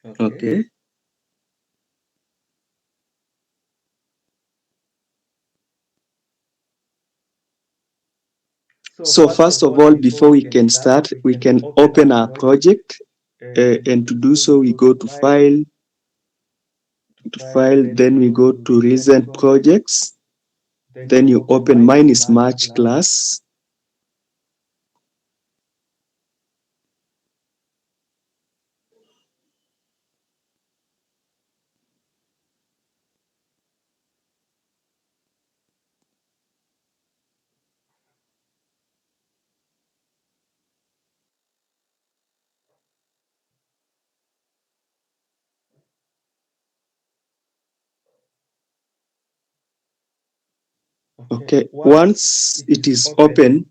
Okay. So first of all, before we can start, we can open our project, and to do so, we go to file, then we go to recent projects, then you open mine is March class. Okay, once it is open,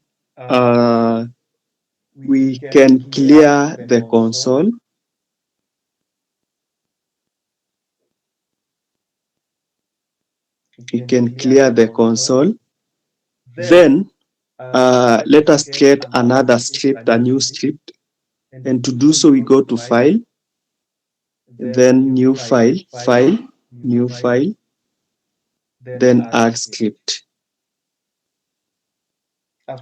we can clear the console. We can clear the console. Then let us create another script, a new script. And to do so, we go to File, then New File, File, New File, then Add Script.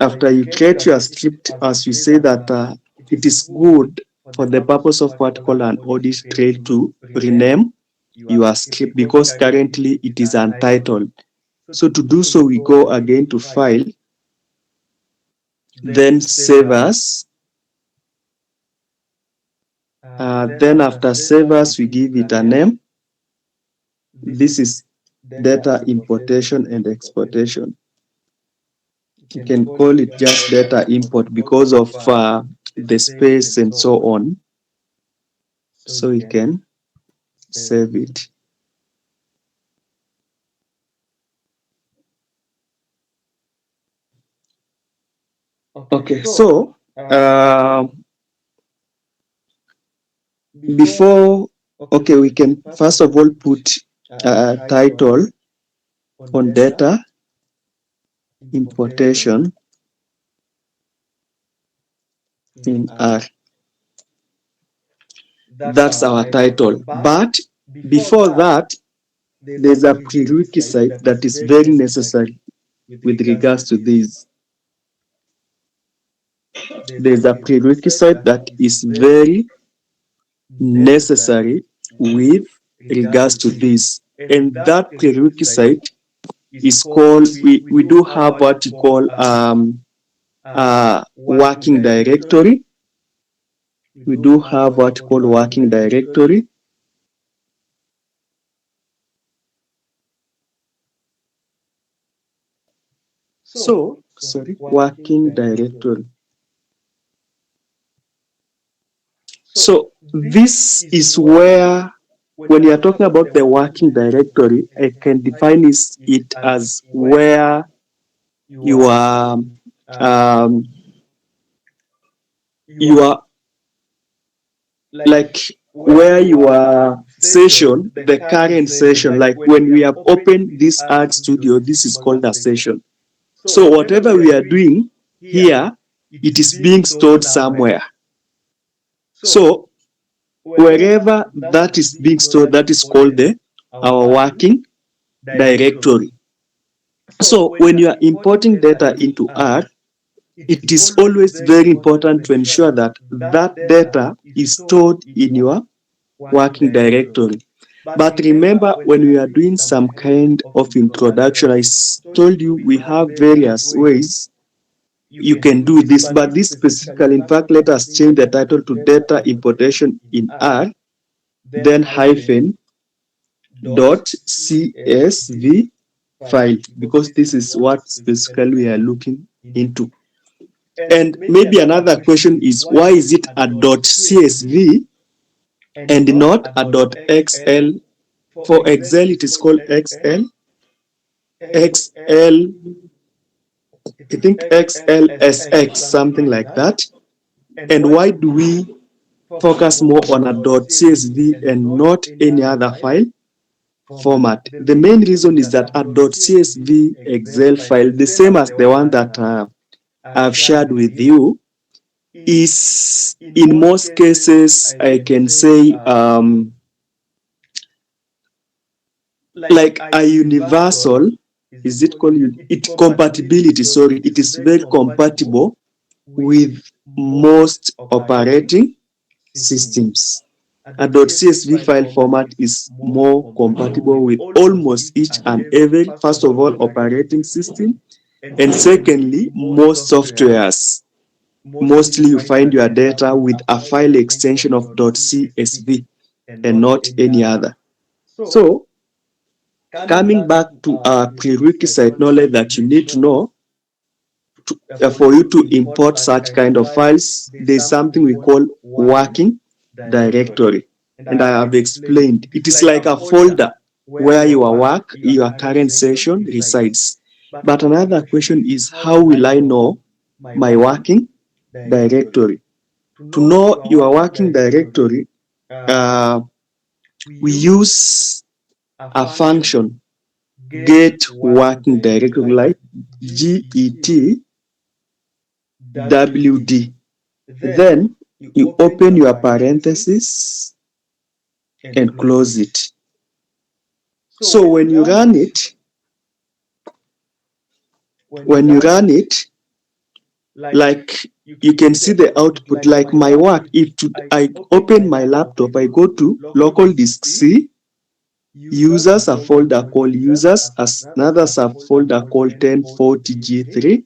After you create your script, as we say that it is good for the purpose of what called an audit trail to rename your script because currently it is untitled. So to do so, we go again to File, then Save As. Then after Save As, we give it a name. This is data importation and exportation. You can call it just data import because of the space and so on. So you can save it. Okay, so before, okay, we can first of all put a title on data importation in R. That's our title. But before that, there's a prerequisite that is very necessary with regards to this. There's a prerequisite that is very necessary with regards to this. And that prerequisite is called, we do have what you call working directory. We do have what you call working directory. So, sorry, working directory. So this is where, when you are talking about the working directory, I can define it as where you are like where your session, the current session, like when we have opened this art studio, this is called a session. So whatever we are doing here, it is being stored somewhere. So wherever that is being stored, that is called our working directory. So when you are importing data into R, it is always very important to ensure that that data is stored in your working directory. But remember, when we are doing some kind of introduction, I told you we have various ways you can do this, but this specifically, in fact, let us change the title to data importation in R, then hyphen dot CSV file, because this is what specifically we are looking into. And maybe another question is, why is it a .csv and not a .xl? For Excel, it is called XL, I think XLSX, something like that. And why do we focus more on a .csv and not any other file format? The main reason is that a .csv Excel file, the same as the one that I've shared with you, is in most cases, I can say, like a universal, is it called it compatibility? Sorry, it is very compatible with most operating systems. A .csv file format is more compatible with almost each and every, first of all, operating system, and secondly, most softwares. Mostly you find your data with a file extension of .csv and not any other. So, coming back to a prerequisite knowledge that you need to know for you to import such kind of files, there's something we call working directory. And I have explained, it is like a folder where your work, your current session resides. But another question is, how will I know my working directory? To know your working directory, we use a function, get working directory, like GET WD. Then you open your parenthesis and close it. So when you run it, like you can see the output, like my work. If I open my laptop, I go to local disk C, users, a folder called users, another subfolder called 1040G3,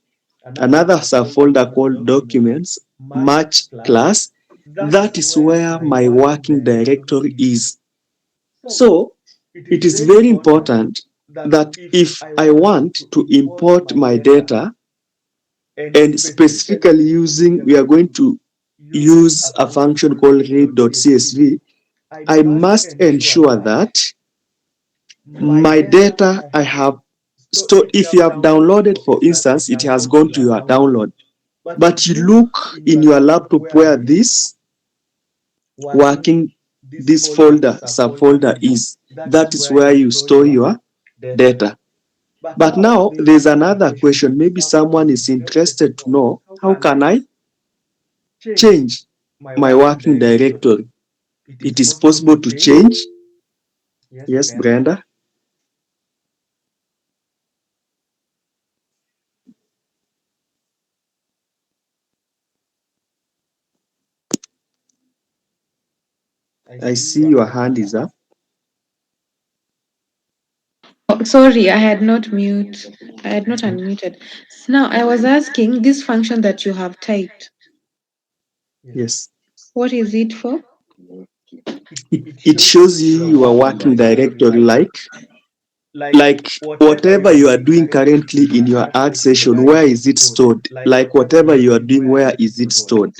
another subfolder called documents, match class. That is where my working directory is. So it is very important that if I want to import my data, and specifically we are going to use a function called read.csv, I must ensure that my data I have stored, if you have downloaded, for instance, it has gone to your download, but you look in your laptop where this folder, subfolder is. That is where you store your data. But now there's another question. Maybe someone is interested to know, how can I change my working directory? It is possible to change. Yes, Brenda? I see your hand is up. Oh, sorry, I had not mute. I had not unmuted. Now I was asking this function that you have typed. Yes. What is it for? It shows you your working directory, like whatever you are doing currently in your art session, where is it stored? Like whatever you are doing, where is it stored?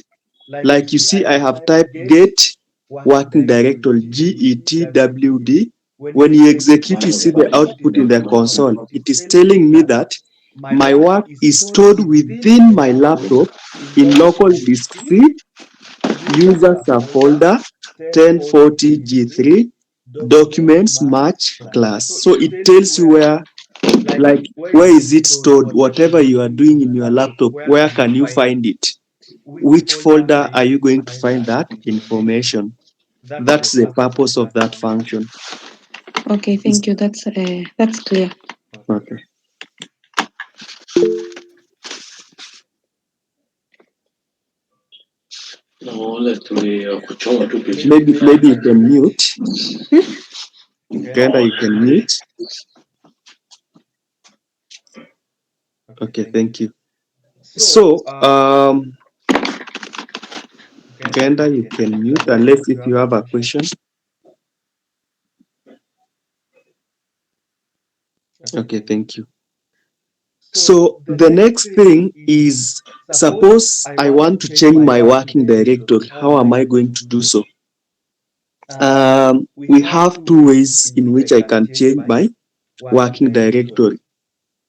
Like you see, I have typed get working directory, GETWD. When you execute, you see the output in the console. It is telling me that my work is stored within my laptop in local disk C, users folder, 1040G3, documents match class. So it tells you where is it stored? Whatever you are doing in your laptop, where can you find it? Which folder are you going to find that information? That's the purpose of that function. Okay, thank you. That's clear. Okay. Maybe you can mute. Brenda, you can mute. Okay, thank you. So, Brenda, you can mute unless if you have a question. Okay, thank you. So the next thing is, suppose I want to change my working directory. How am I going to do so? We have two ways in which I can change my working directory.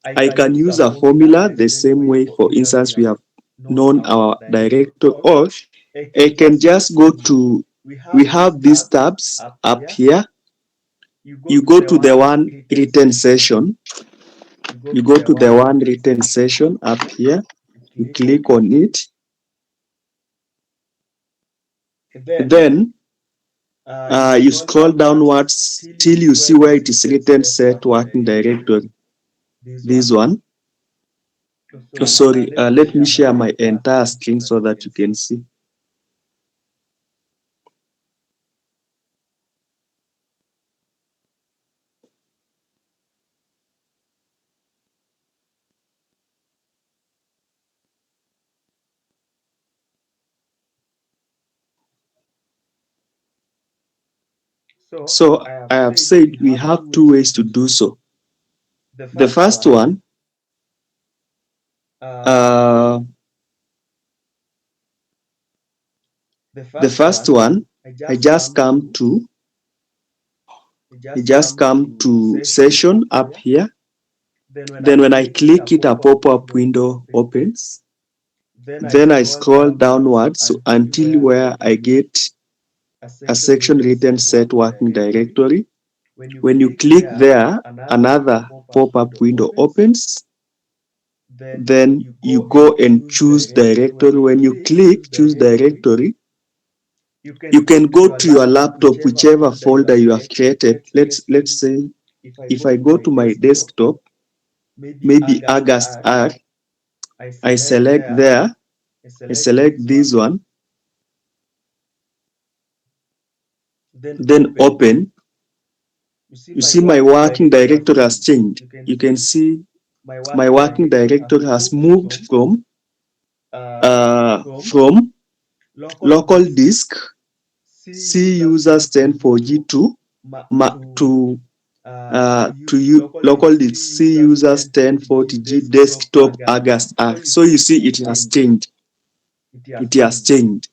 I can use a formula the same way, for instance, we have known our director, or I can just go to, we have these tabs up here. You go to the one written session. You go to the one written session up here. You click on it. Then you scroll downwards till you see where it is written set working directory. This one. Oh, sorry, let me share my entire screen so that you can see. So I have said we have two ways to do so. The first one, uh, I just come to session up here. Then when I click it, a pop-up window opens. Then I scroll downwards until where I get a section written set working directory. When you click there, another pop-up window opens. Then you go and choose directory. When you click choose directory, you can go to your laptop, whichever folder you have created. Let's say if I go to my desktop, maybe August R, I select there, I select this one, then open. You see my working directory has changed. You can see my working directory has moved from local disk C users 10.4G to local disk C users 1040G desktop August R. So you see it has changed. It has changed.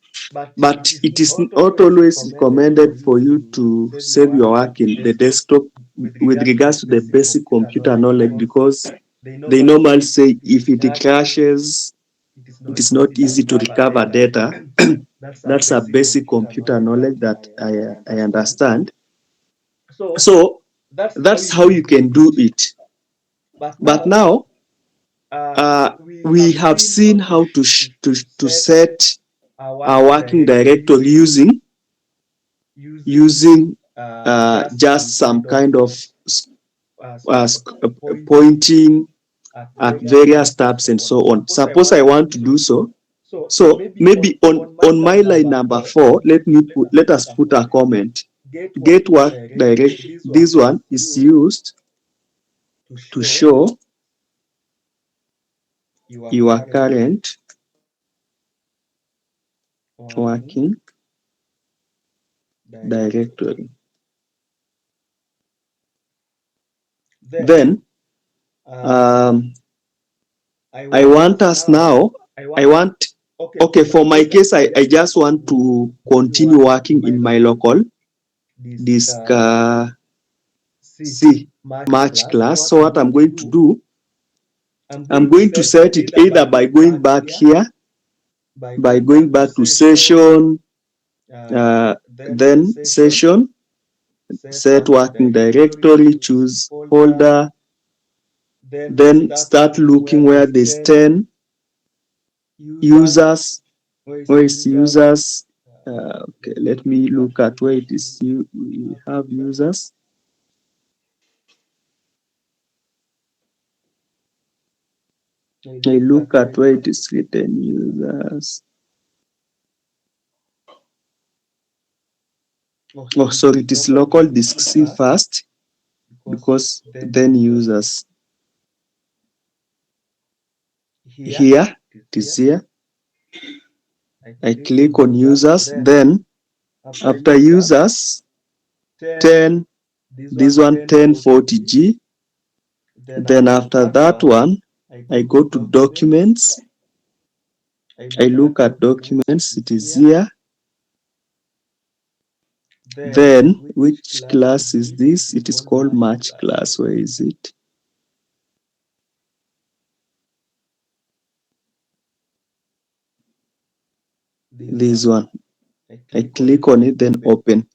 But it is not always recommended for you to save your work in the desktop with regards to the basic computer knowledge, because they normally say if it crashes, it is not easy to recover data. That's a basic computer knowledge that I understand. So that's how you can do it. But now we have seen how to set our working directory using just some kind of pointing at various tabs and so on. Suppose I want to do so. So maybe on my line number 4, let us put a comment. Get work direct. This one is used to show your current working directory. Then I want us now, okay, for my case, I just want to continue working in my local disk C March class. So what I'm going to do, I'm going to set it either by going back here, by going back to session, then session, set working directory, choose folder, then start looking where there's 10 users. Where is users? Okay, let me look at where it is. We have users. I look at where it is written users. Oh, sorry, it is local disk C first, because then users. Here, it is here. I click on users, then after users, 10, this one 1040G. Then after that one, I go to documents. I look at documents, it is here. Then, which class is this? It is called March class. Where is it? This one. I click on it, then open.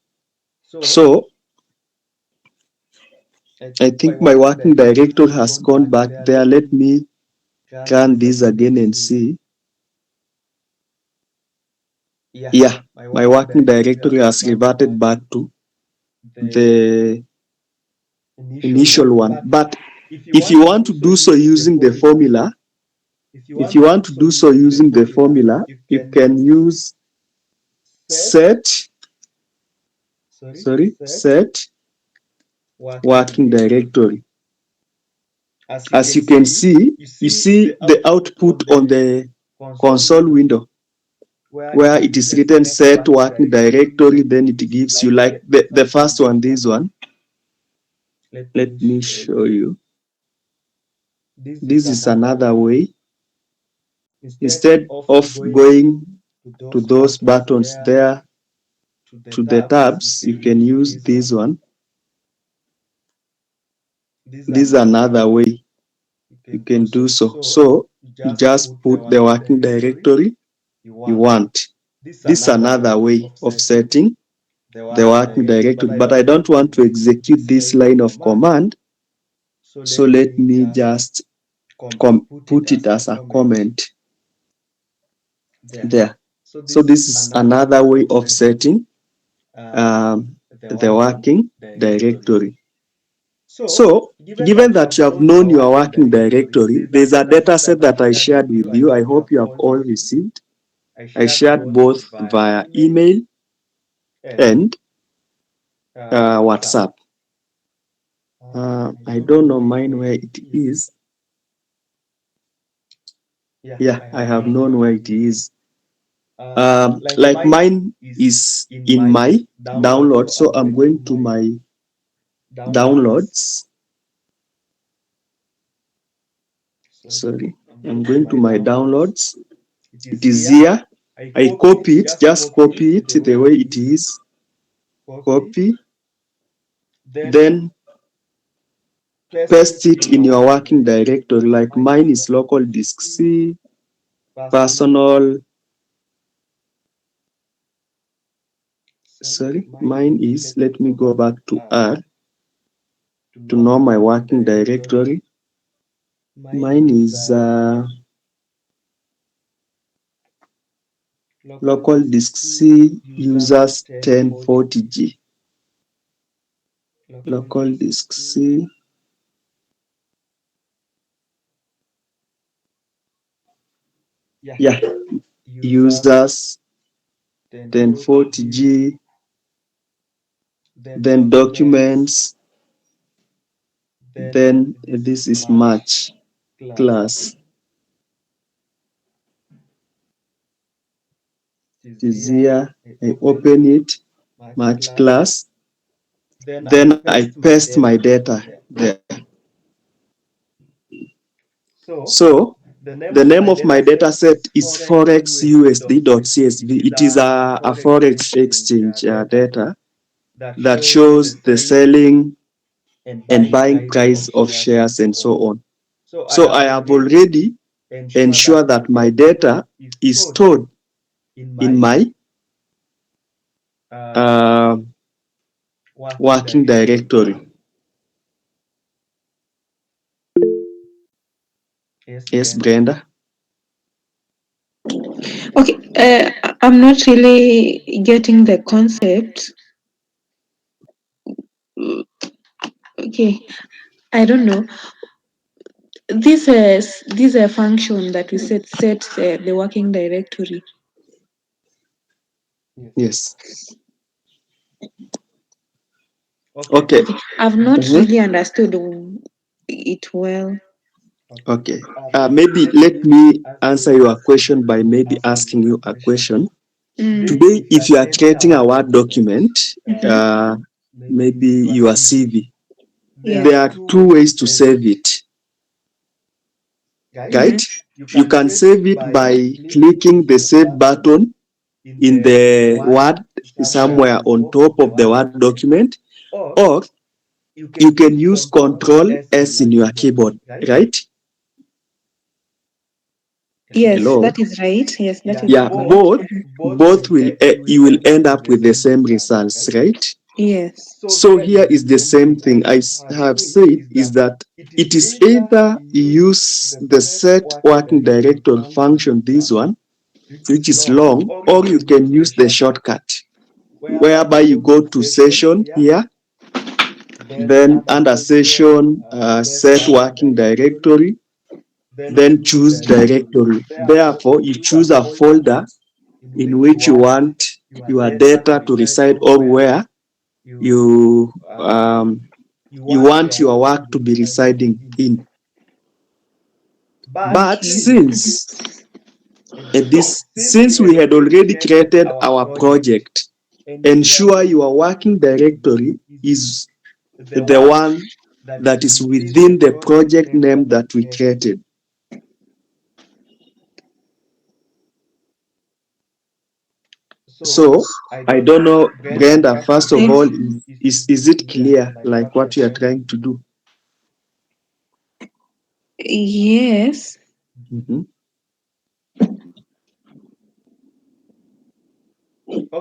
So, I think my working directory has gone back there. Let me run this again and see. Yeah, my working directory has reverted back to the initial one. But if you want to do so using the formula, you can use set, set working directory. As you can see, you see the output on the console window where it is written set working directory, then it gives you like the first one, this one. Let me show you. This is another way. Instead of going to those buttons there, to the tabs, you can use this one. This is another way you can do so. So you just put the working directory you want. This is another way of setting the working directory, but I don't want to execute this line of command. So let me just put it as a comment there. So this is another way of setting the working directory. So given that you have known your working directory, there's a data set that I shared with you. I hope you have all received. I shared both via email and WhatsApp. I don't know mine where it is. Yeah, I have known where it is. Like mine is in my download, so I'm going to my downloads. Sorry, I'm going to my downloads. It is here. I copy it, just copy it the way it is. Copy, then paste it in your working directory. Like mine is local disk C, personal. Sorry, mine is, let me go back to R to know my working directory. Mine is local disk C users 1040G. Local disk C. Yeah, users 1040G. Then documents. Then this is match class. It is here. I open it, match class. Then I paste my data there. So the name of my data set is forexusd.csv. It is a forex exchange data that shows the selling and buying price of shares and so on. So I have already ensured that my data is stored in my working directory. Yes, Brenda. Okay, I'm not really getting the concept. Okay, I don't know. This is a function that we set the working directory. Yes. Okay. I've not really understood it well. Okay. Maybe let me answer your question by maybe asking you a question. Today, if you are creating a Word document, maybe your CV, there are two ways to save it. Right? You can save it by clicking the save button in the Word somewhere on top of the Word document, or you can use Control S in your keyboard, right? Yes, Hello? that is right. Yes, that is Yeah, correct. both will you will end up with the same results, right? Yes. So here is the same thing I have said, is that it is either you use the set working directory function, this one, which is long, or you can use the shortcut, whereby you go to session here, then under session, set working directory, then choose directory. Therefore, you choose a folder in which you want your data to reside, or where you you want your work to be residing in. But since we had already created our project, ensure your working directory is the one that is within the project name that we created. So I don't know, Brenda, first of all, is it clear, like what you are trying to do? Yes. Mhm.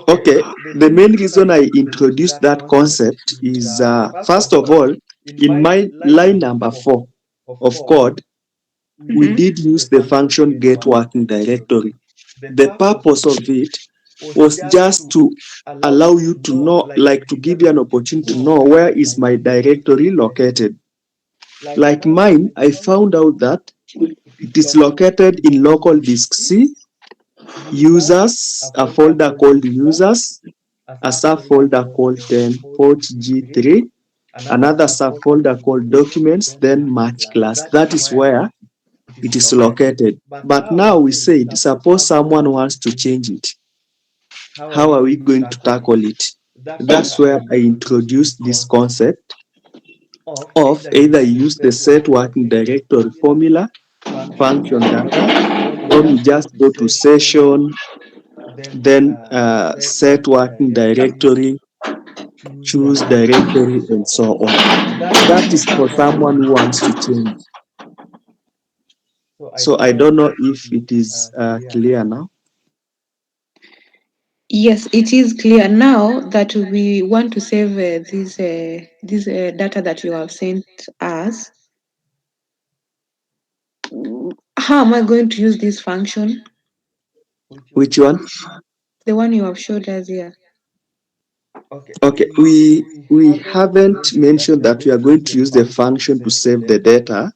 Okay, the main reason I introduced that concept is, first of all, in my line number 4 of code, we did use the function get working directory. The purpose of it was just to allow you to know, like to give you an opportunity to know where is my directory located. Like mine, I found out that it is located in local disk C, users, a folder called users, a subfolder called then port G3, another subfolder called documents, then match class. That is where it is located. But now we said, suppose someone wants to change it. How are we going to tackle it? That's where I introduced this concept of either use the set working directory formula, function data, or you just go to session, then set working directory, choose directory, and so on. That is for someone who wants to change. So I don't know if it is clear now. Yes, it is clear now that we want to save this data that you have sent us. How am I going to use this function? Which one? The one you have showed us here. Okay, we haven't mentioned that we are going to use the function to save the data.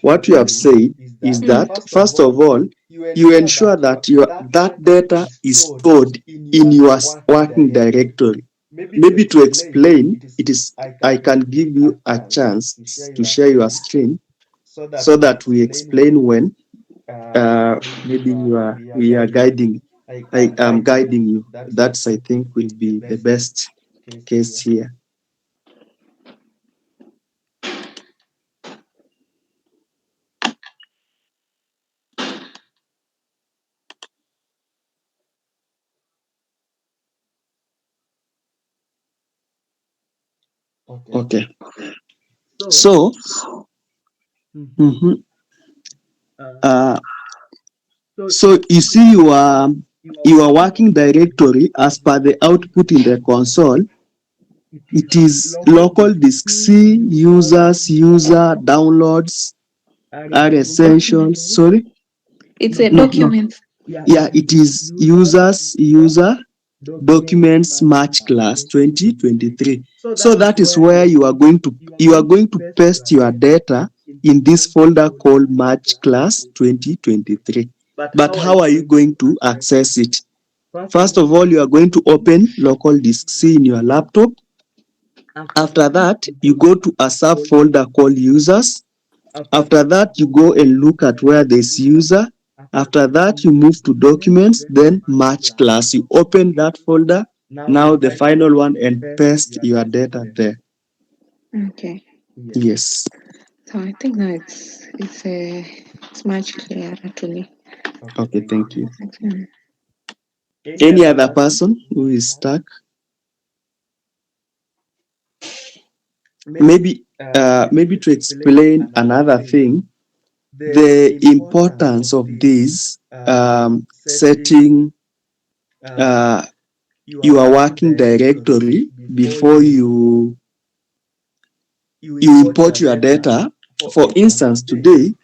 What you have said is that, first of all, you ensure that that data is stored in your working directory. Maybe to explain, I can give you a chance to share your screen so that we explain when maybe we are guiding. I am guiding you. That's, I think, will be the best case here. Okay. So, mhm, uh, so you see your working directory as per the output in the console. It is local disk C, users, user, downloads, are essentials. Sorry? It's a No, no. document. Yeah, it is users, user, documents, match class 2023. So that is where you are going to paste your data in this folder called match class 2023. But how are you going to access it? First of all, you are going to open local disk C in your laptop. After that, you go to a subfolder called users. After that, you go and look at where there's user. After that, you move to documents, then match class. You open that folder, now the final one, and paste your data there. Okay. Yes. So I think now it's much clearer to me. Okay, thank you. Mm. Any other person who is stuck? Maybe to explain another thing, the importance of this setting your working directory before you import your data. For instance, today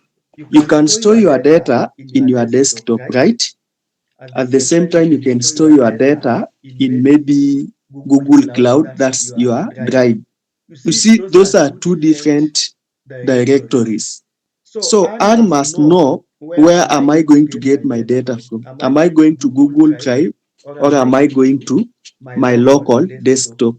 you can store your data in your desktop, right? At the same time, you can store your data in maybe Google Cloud, that's your drive. You see, those are two different directories. So R must know, where am I going to get my data from? Am I going to Google Drive, or am I going to my local desktop,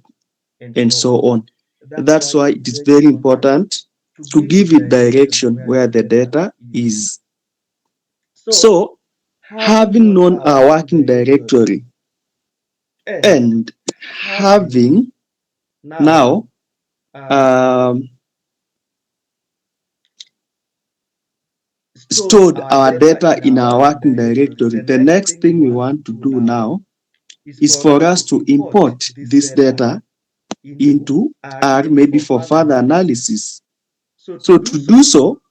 and so on? That's why it is very important to give it direction where the data is. So having known our working directory and having now stored our data in our working directory, the next thing we want to do now is for us to import this data into R, maybe for further analysis. So to do so,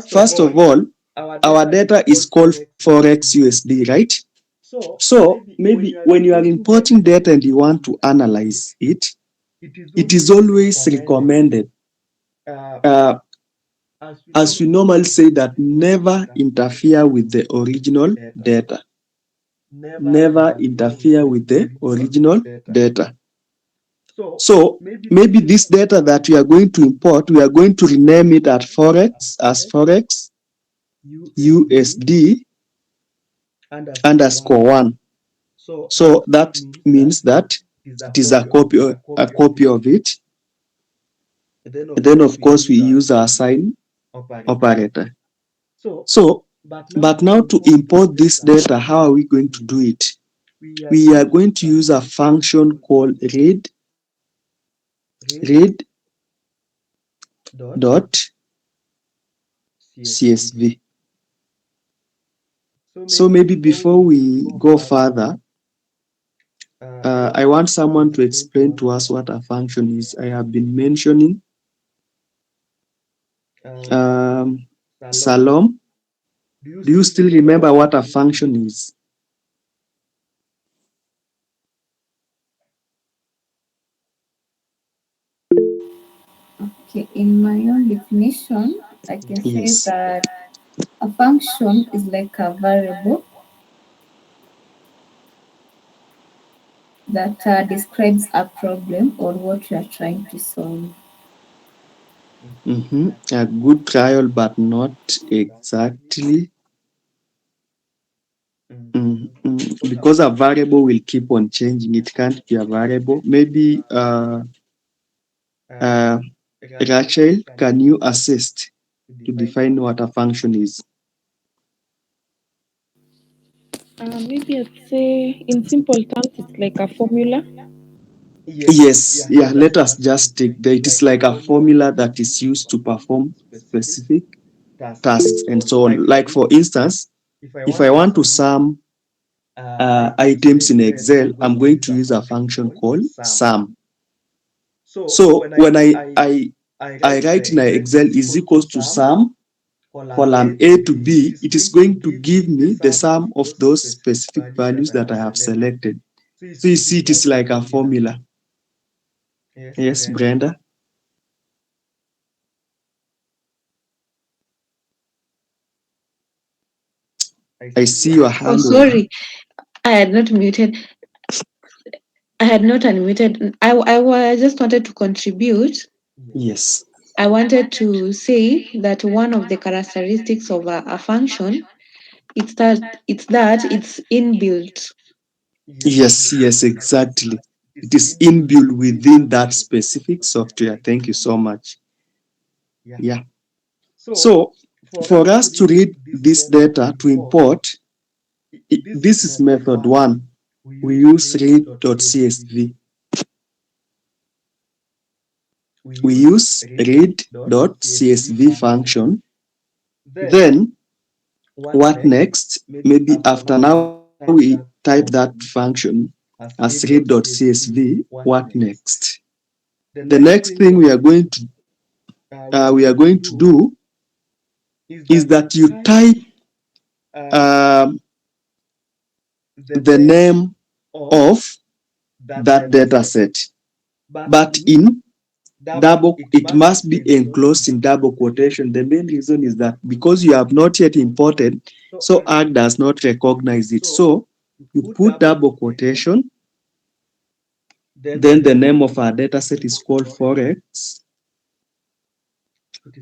first of all, our data is called Forex USD, right? So maybe when you are importing data and you want to analyze it, it is always recommended, uh, as we normally say, that never interfere with the original data. Never interfere with the original data. So maybe this data that we are going to import, we are going to rename it as Forex USD _1. So that means that it is a copy of it. And then of course we use our sign operator. So, but now to import this data, how are we going to do it? We are going to use a function called read dot CSV. So maybe before we go further, I want someone to explain to us what a function is. I have been mentioning. Salom, do you still remember what a function is? Okay, in my own definition, I can say Yes. that a function is like a variable that describes a problem or what you are trying to solve. A good trial, but not exactly. Because a variable will keep on changing. It can't be a variable. Maybe Rachel, can you assist to define what a function is? Maybe I'd say, in simple terms, it's like a formula. Yes, yeah, let us just take that. It is like a formula that is used to perform specific tasks and so on. Like for instance, if I want to sum items in Excel, I'm going to use a function called sum. So when I write in Excel is equals to sum column A to B, it is going to give me the sum of those specific values that I have selected. So you see, it is like a formula. Yes, Brenda? I see your Oh, hand over. sorry, I had not muted. I had not unmuted. I just wanted to contribute. Yes. I wanted to say that one of the characteristics of a function, it's inbuilt. Yes, exactly. It is inbuilt within that specific software. Thank you so much. Yeah. So for us to read this data to import, this is method one. We use read.csv. We use read.csv function. Then what next? Maybe after now we type that function as read.csv, what next? The next thing we are going to do is that you type the name of that data set, but in it must be enclosed in double quotation. The main reason is that because you have not yet imported, so R does not recognize it. So you put double quotation, then the name of our data set is called Forex.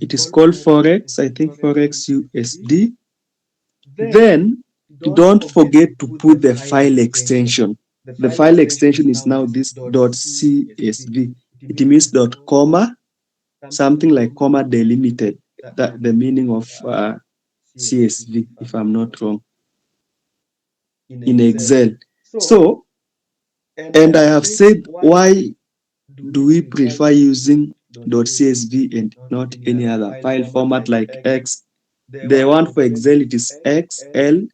It is called Forex, I think Forex USD. Then don't forget to put the file extension. The file extension is now this .csv. It means comma, something like comma delimited. That the meaning of CSV, if I'm not wrong, in Excel. So, and I have said, why do we prefer using .csv and not any other file format like X? The one for Excel, it is XLSL,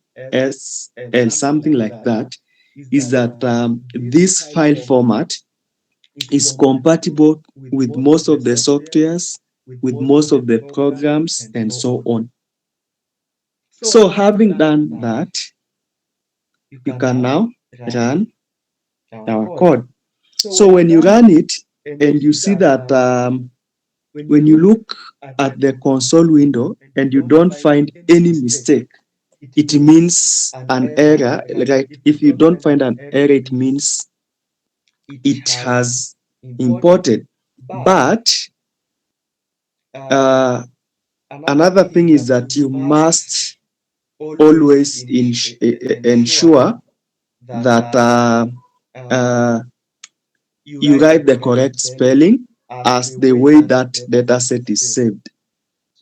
something like that. Is that this file format is compatible with most of the softwares, with most of the programs, and so on. So having done that, you can now run our code. So when you run it and you see that when you look at the console window and you don't find any mistake, it means an error. Like if you don't find an error, it means it has imported. But another thing is that you must always ensure that you write the correct spelling as the way that data set is saved.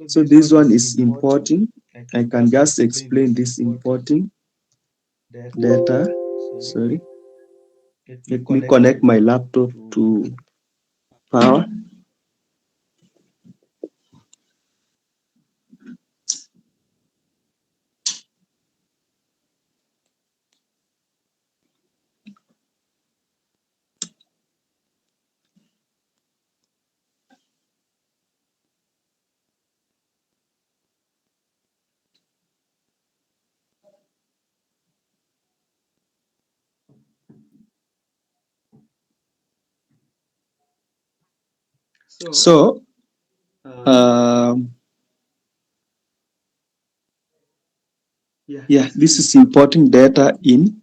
So this one is importing. I can just explain this importing data. Sorry. Let me connect my laptop to power. So, yeah, this is importing data in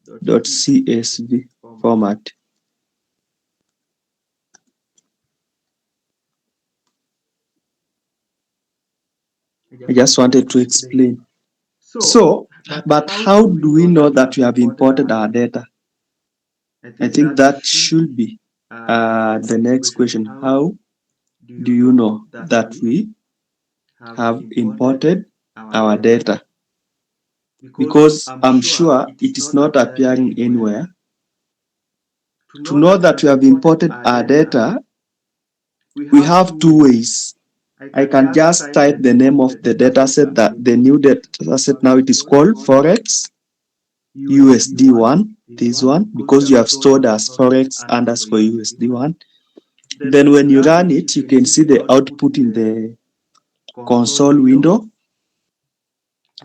.csv format. I just wanted to explain. So, but how do we know that we have imported our data? I think that should be the next question. How do you know that we have imported our data? Because I'm sure it is not appearing anywhere. To know that we have imported our data, we have two ways. I can just type the name of the data set, that the new data set now, it is called Forex USD1, this one, because you have stored as Forex underscore USD1. Then when you run it, you can see the output in the console window.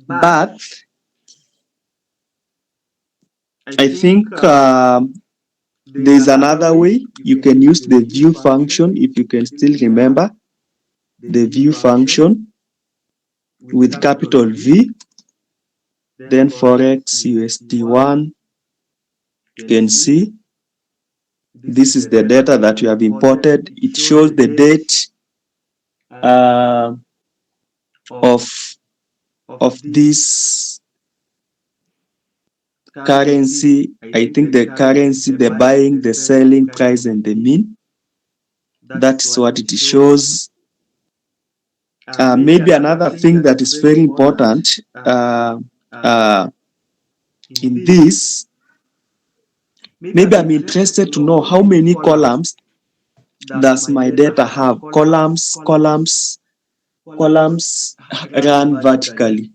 But I think there's another way. You can use the view function, if you can still remember the view function with capital V, then Forex USD1. You can see this is the data that you have imported. It shows the date of this currency. I think the currency, the buying, the selling price, and the mean. That's what it shows. Maybe another thing that is very important in this, maybe I'm interested to know how many columns does my data have. Columns run vertically.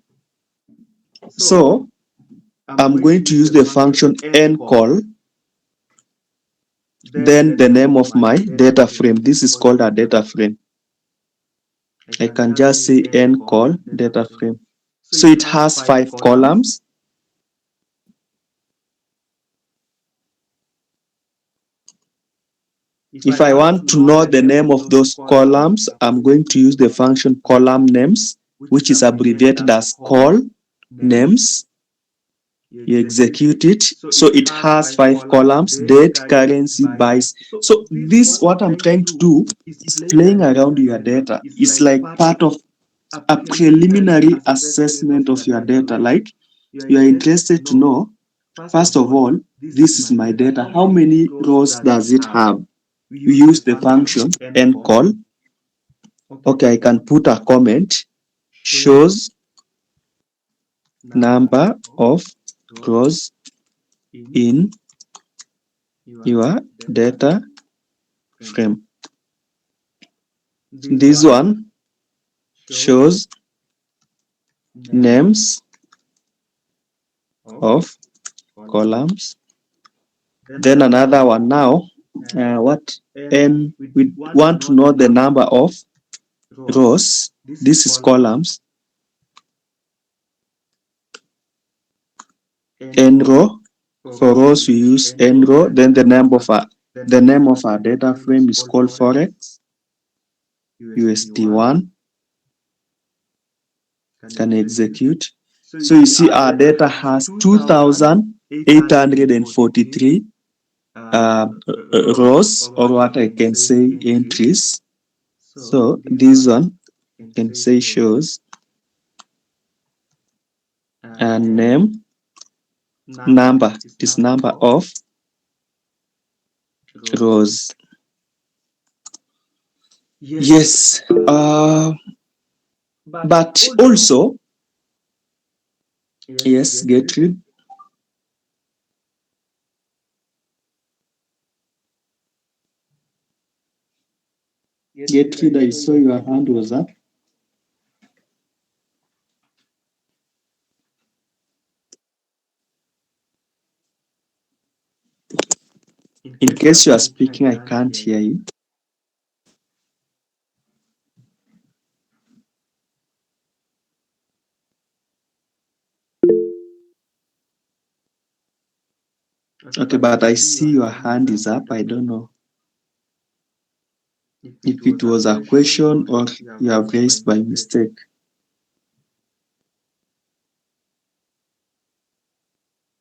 So I'm going to use the function ncol, then the name of my data frame. This is called a data frame. I can just say ncol data frame. So it has 5 columns. If I want to know the name of those columns, I'm going to use the function column names, which is abbreviated as col names. You execute it. So it has 5 columns: date, currency, buys. So this, what I'm trying to do is playing around your data. It's like part of a preliminary assessment of your data. Like, you are interested to know, first of all, this is my data. How many rows does it have? You use the function ncol. Okay, I can put a comment, shows number of rows in your data frame. This one shows names of columns. Then another one now, and we want to know the number of rows. This is columns. N row. For rows we use n row. Then the name of our data frame is called Forex USD1. Can execute. So you see our data has 2,843 rows, or what I can say entries. So this one can say shows and name number. This number of rows. Yes. But also, yes, Gertrude. Gertrude, I saw your hand was up. In case you are speaking, I can't hear you. Okay, but I see your hand is up. I don't know if it was a question or you have raised by mistake.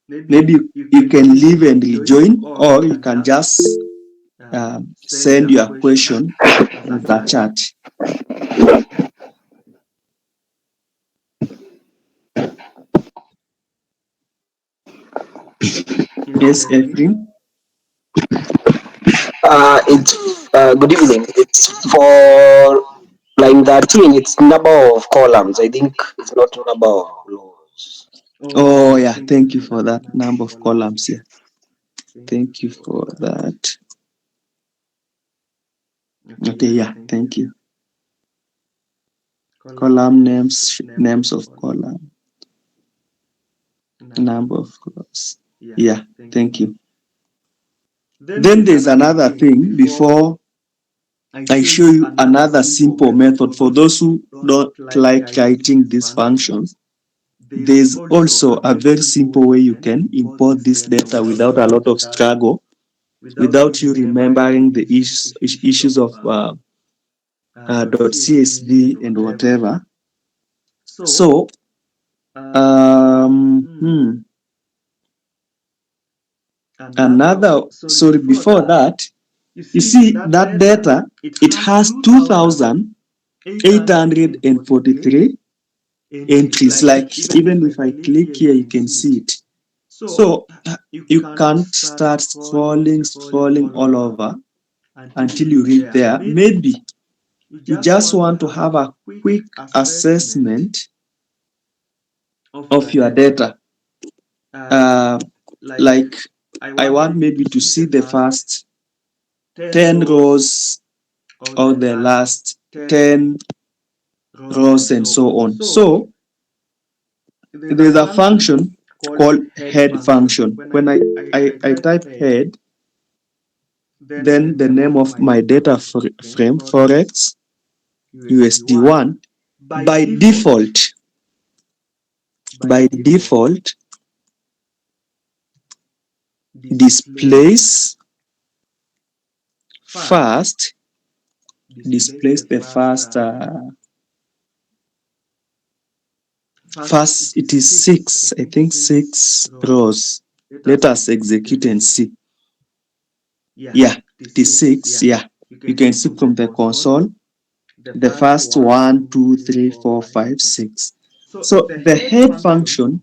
Maybe you can leave and rejoin, or you can just send your question in the chat. Yes, Ephraim. It's good evening. It's for line 13. It's number of columns. I think it's not number of rows. Oh, yeah. Thank you for that number of columns here. Thank you for that. Okay, yeah. Thank you. Column names, names of column, number of rows. Yeah. Thank you. Then there's another thing before I show you another simple method for those who don't like writing these functions. There's also a very simple way you can import this data without a lot of struggle, without you remembering the issues of .csv and whatever. So, before that, you see that data, it has 2,843 entries. Like, even if I click here, you can see it. So you can't start scrolling all over until you reach there. Maybe you just want to have a quick assessment of your data. Like, I want maybe to see the first 10 rows or the last 10 rows and so on. So there's a function called head function. When I type head, then the name of my data frame, Forex USD1, by default displays first displace the first it is 6, I think 6 rows. Let us execute and see. Yeah, it is 6. Yeah, you can see from the console the first 1, 2, 3, 4, 5, 6. So the head function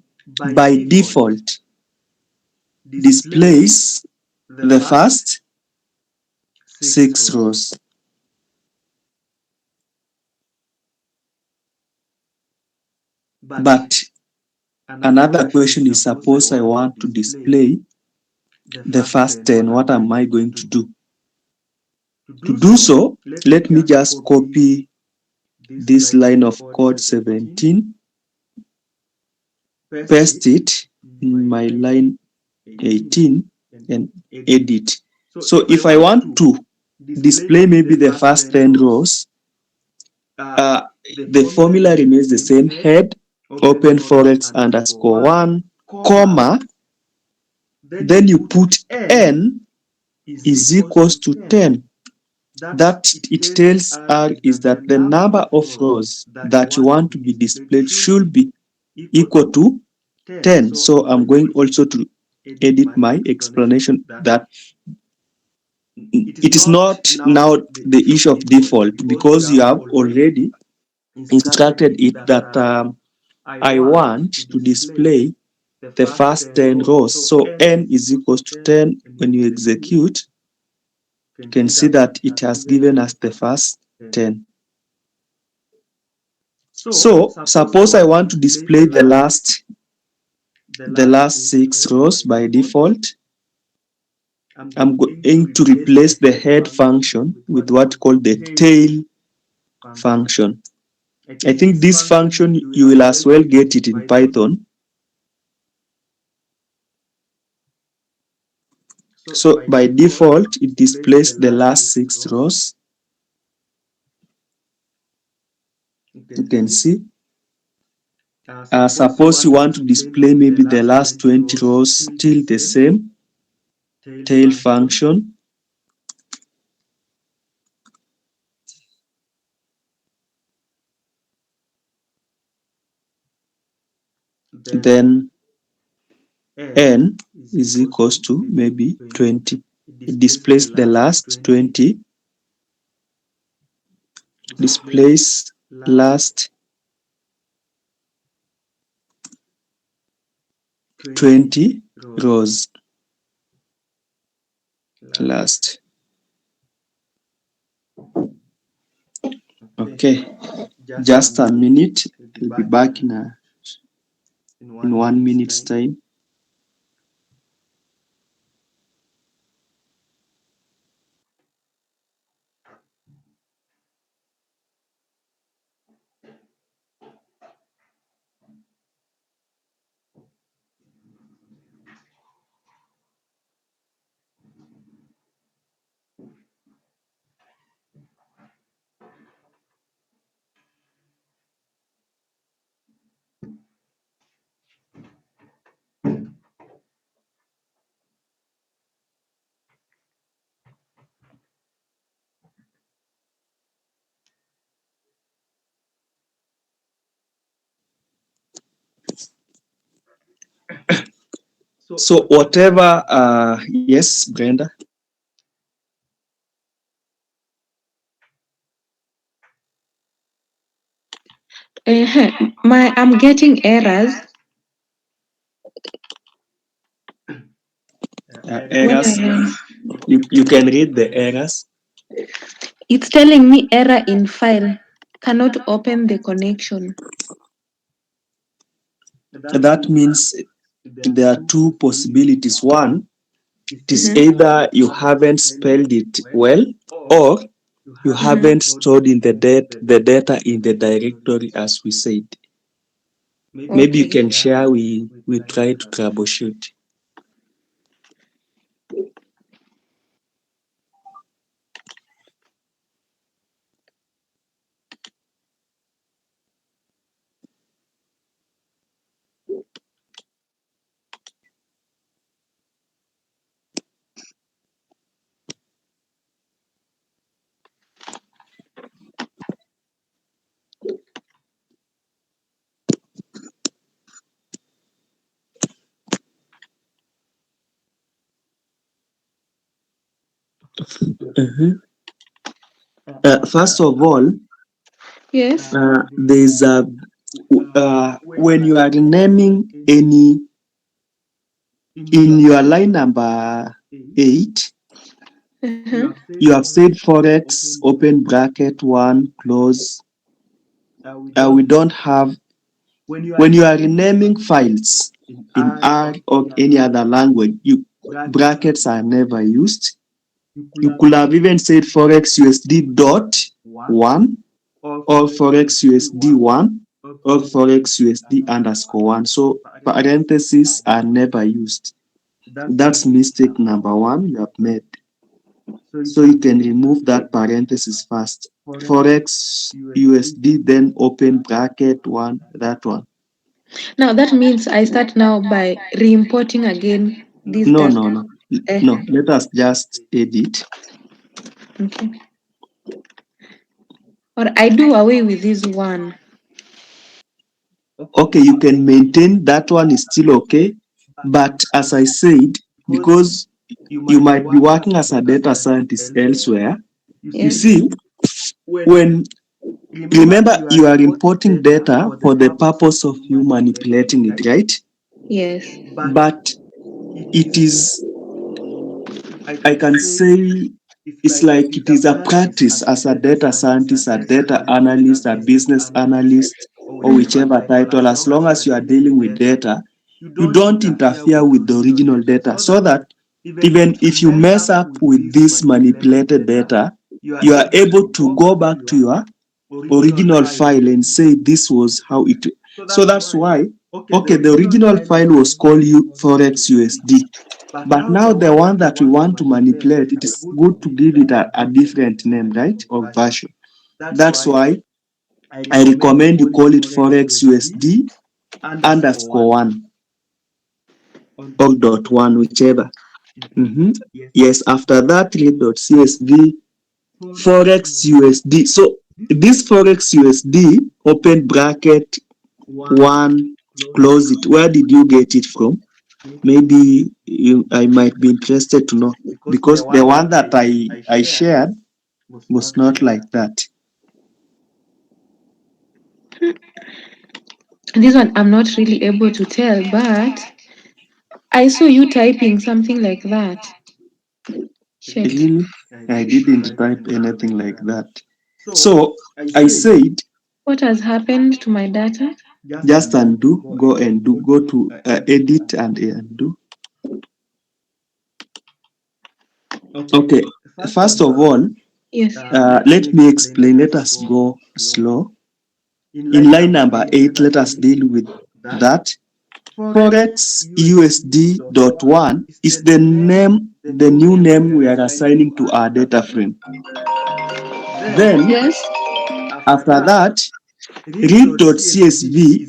by default displays the first 6 rows. But another question is, suppose I want to display the first 10, what am I going to do? To do so, let me just copy this line of code 17, paste it in my line 18 and edit. So if I want to display maybe the first 10 rows, the formula remains the same: head, open forex underscore 1, comma, then you put n is equals to 10. That it tells R is that the number of rows that you want to be displayed should be equal to 10. So I'm going also to edit my explanation that it is not now the issue of default, because you have already instructed it that I want to display the first 10 rows. So n is equals to 10. When you execute, you can see that it has given us the first 10. So suppose I want to display the last 6 rows by default. I'm going to replace the head function with what called the tail function. I think this function you will as well get it in Python. So by default, it displays the last 6 rows. You can see. Suppose you want to display maybe the last 20 rows, still the same tail function. Then n is equals to maybe 20. It displays the last 20, displays last 20 rows. Last. Okay, just a minute. I'll be back in 1 minute's time. So whatever, yes, Brenda. I'm getting errors. Errors. You can read the errors. It's telling me error in file. Cannot open the connection. That means there are two possibilities. One, it is either you haven't spelled it well, or you haven't stored in the data in the directory as we said. Maybe you can share, we try to troubleshoot. Mhm. First of all, Yes. there's a when you are naming any in your line number 8, Uh-huh. you have said forex open bracket 1 close. We don't have when you are renaming files in R or any other language, you brackets are never used. You could have even said forex USD dot 1 or forex USD 1 or forex USD underscore 1. So parentheses are never used. That's mistake number 1 you have made. So you can remove that parenthesis first. Forex USD, then open bracket 1, that one. Now that means I start now by re-importing again this No, data. no, no. Eh, No, let us just edit. okay. Or I do away with this one. Okay, you can maintain that one is still okay. But as I said, because you might be working as a data scientist elsewhere, you Yes. see, when remember you are importing data for the purpose of you manipulating it, right? Yes. But it is, I can say, it's like it is a practice as a data scientist, a data analyst, a business analyst, or whichever title, as long as you are dealing with data, you don't interfere with the original data so that even if you mess up with this manipulated data, you are able to go back to your original file and say this was how it. So that's why, okay, the original file was called Forex USD. But now the one that we want to manipulate, it is good to give it a different name, right? Or version. That's why I recommend you call it Forex USD underscore 1 or dot 1, whichever. Yes, after that, read.csv Forex USD. So this Forex USD, open bracket 1, close it. Where did you get it from? Maybe I might be interested to know, because the one that I shared was not like that. This one I'm not really able to tell, but I saw you typing something like that. Shit. Really, I didn't type anything like that. So I said, What has happened to my data? just undo, go and do, go to edit and undo. Okay, first of all, Yes. let me explain. Let us go slow. In line number 8, let us deal with that. Forex USD dot 1 is the name, the new name we are assigning to our data frame. Then Yes. after that, read.csv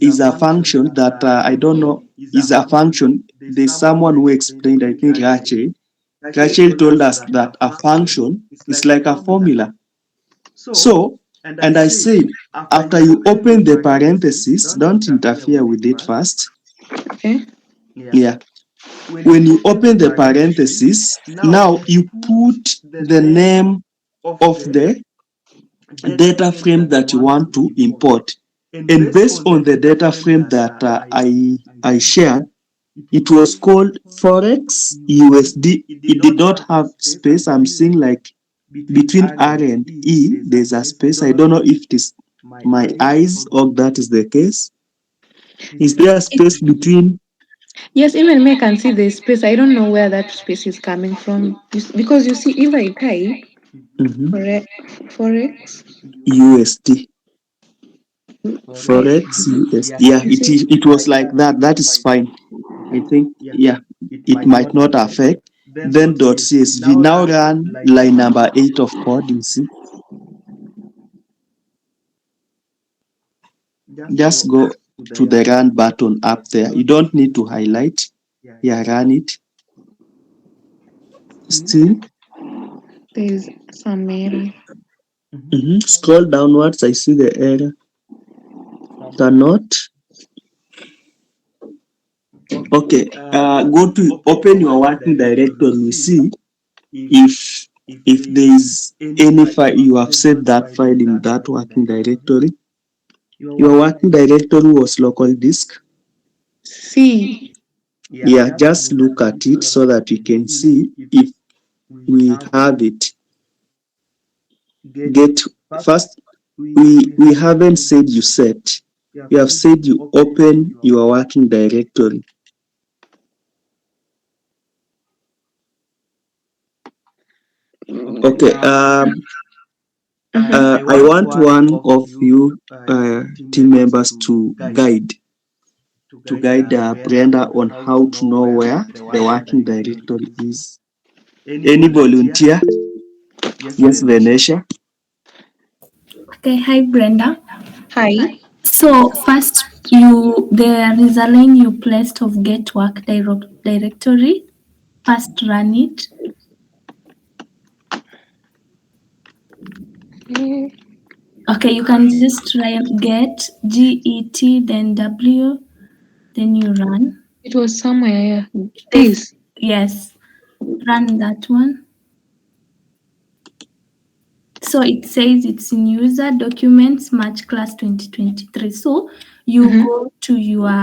is a function that I don't know, is a function. There's someone who explained, I think Rachel. Rachel told us that a function is like a formula. So, and I said, after you open the parenthesis, don't interfere with it first. Okay. Yeah. When you open the parenthesis, now you put the name of the data frame that you want to import. And based on the data frame that I shared, it was called Forex USD. It did not have space. I'm seeing like between R and E, there's a space. I don't know if it is my eyes or that is the case. Is there a space between? Yes, even me I can see the space. I don't know where that space is coming from. Because you see, if I type Mhm. forex, USD. wait, Forex USD. Yeah, you see, it was like that. That is fine. I think, yeah, it might not affect. Then .csv. Now run line number 8 of code, you see. Just go to the run button up there. You don't need to highlight. Yeah, run it. Still. there's some error. Scroll downwards. I see the error. Cannot. Okay. Go to open your working directory. You see if there is any file you have saved that file in that working directory. Your working directory was local disk. C. Yeah, just look at it so that you can see if we have it. Get first, we haven't said you set. We have said you open your working directory. Okay. I want one of you team members to guide Brenda on how to know where the working directory is. Any volunteer? Yes, Venetia. Okay, hi Brenda. Hi. So first there is a line you placed of get work directory. First run it. Okay, you can just try and get GET then W, then you run. It was somewhere. This. Yes, run that one. So it says it's in user documents March class 2023. So you go to your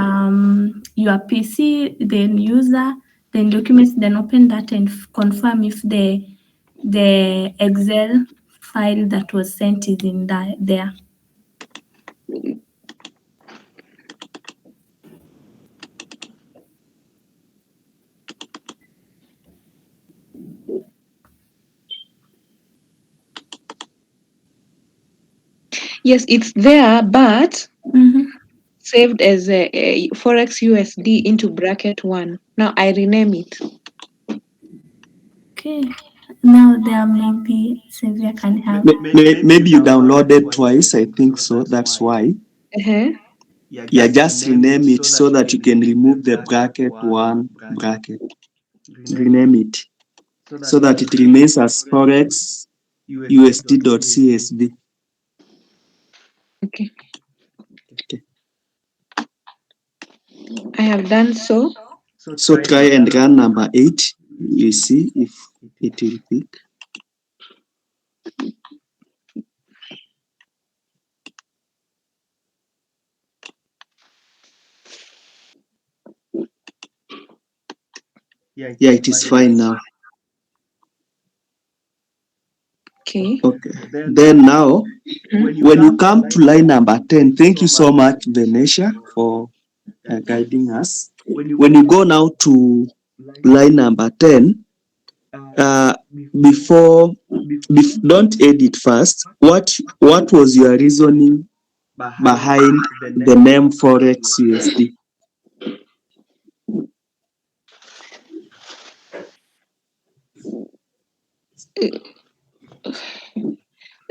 PC, then user, then documents, then open that and confirm if the Excel file that was sent is in there. Yes, it's there, but Mhm. saved as a Forex USD into bracket 1. Now I rename it. Okay. Now there may be Sylvia can help. Maybe you downloaded twice. I think so. That's why. Uh-huh. Yeah, just rename it so that you can remove the bracket 1 bracket. Rename it so that it remains as Forex USD.CSV. Okay. I have done so. So try and run number 8. You see if it will pick. Yeah, it is fine now. Okay. Okay. Then now, when you come to line number 10, thank you so much, Venetia, for guiding us. When you go now to line number 10, don't edit first. What was your reasoning behind the name Forex USD?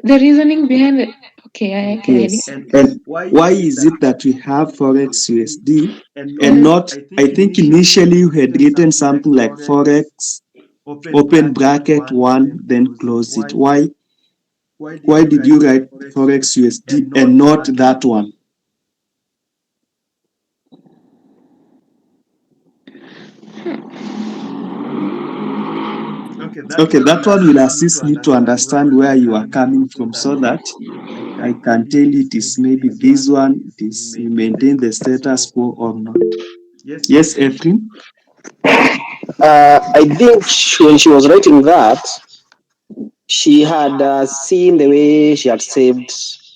The reasoning behind it. Okay, Yes. And why is it that we have Forex USD and not, I think initially you had written something like Forex, open bracket 1, then close it. Why did you write Forex USD and not that one? Okay, that one will assist me to understand where you are coming from so that I can tell you it is maybe this one, it is you maintain the status quo or not. Yes, Ephraim? I think when she was writing that, she had seen the way she had saved